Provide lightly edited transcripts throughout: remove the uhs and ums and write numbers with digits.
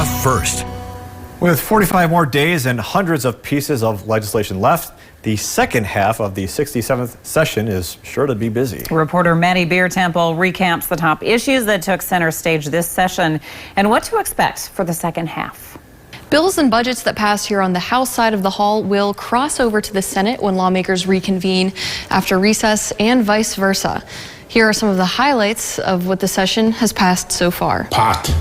have first. With 45 more days and hundreds of pieces of legislation left, the second half of the 67th session is sure to be busy. Reporter Maddie Beer-Temple recaps the top issues that took center stage this session and what to expect for the second half. Bills and budgets that passed here on the House side of the hall will cross over to the Senate when lawmakers reconvene after recess and vice versa. Here are some of the highlights of what the session has passed so far. Pot.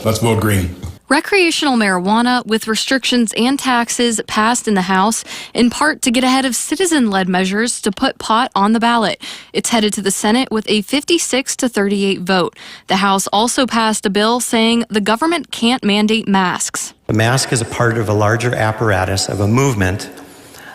Let's vote green. Recreational marijuana with restrictions and taxes passed in the House, in part to get ahead of citizen-led measures to put pot on the ballot. It's headed to the Senate with a 56-38 vote. The House also passed a bill saying the government can't mandate masks. The mask is a part of a larger apparatus of a movement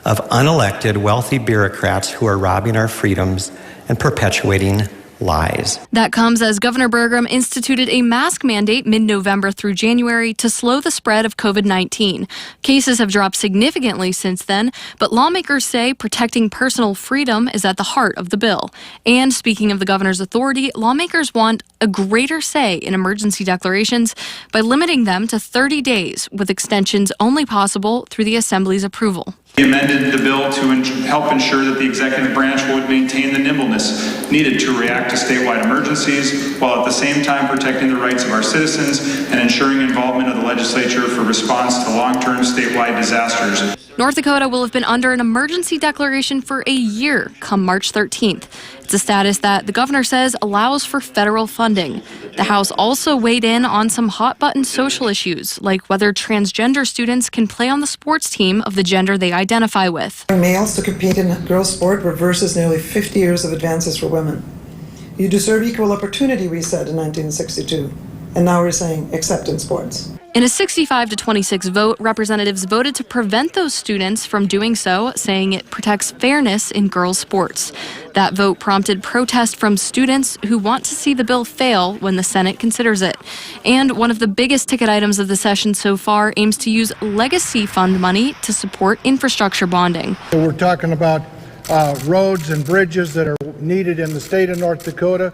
of unelected, wealthy bureaucrats who are robbing our freedoms and perpetuating lies. That comes as Governor Burgum instituted a mask mandate mid-November through January to slow the spread of COVID-19. Cases have dropped significantly since then, but lawmakers say protecting personal freedom is at the heart of the bill. And speaking of the governor's authority, lawmakers want a greater say in emergency declarations by limiting them to 30 days, with extensions only possible through the Assembly's approval. We amended the bill to help ensure that the executive branch would maintain the nimbleness needed to react to statewide emergencies, while at the same time protecting the rights of our citizens and ensuring involvement of the legislature for response to long-term statewide disasters. North Dakota will have been under an emergency declaration for a year come March 13th. It's a status that the governor says allows for federal funding. The House also weighed in on some hot-button social issues, like whether transgender students can play on the sports team of the gender they identify with. Males to compete in girls' sport reverses nearly 50 years of advances for women. You deserve equal opportunity, we said in 1962, and now we're saying except in sports. In a 65-26 vote, representatives voted to prevent those students from doing so, saying it protects fairness in girls' sports. That vote prompted protest from students who want to see the bill fail when the Senate considers it. And one of the biggest ticket items of the session so far aims to use legacy fund money to support infrastructure bonding. We're talking about roads and bridges that are needed in the state of North Dakota.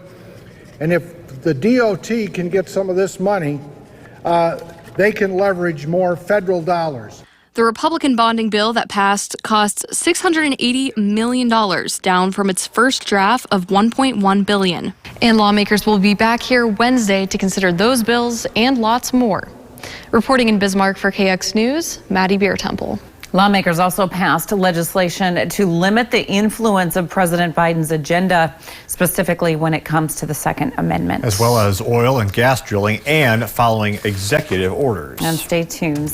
And if the DOT can get some of this money, they can leverage more federal dollars. The Republican bonding bill that passed costs $680 million, down from its first draft of $1.1 billion. And lawmakers will be back here Wednesday to consider those bills and lots more. Reporting in Bismarck for KX News, Maddie Beer-Temple. Lawmakers also passed legislation to limit the influence of President Biden's agenda, specifically when it comes to the Second Amendment. As well as oil and gas drilling and following executive orders. And stay tuned.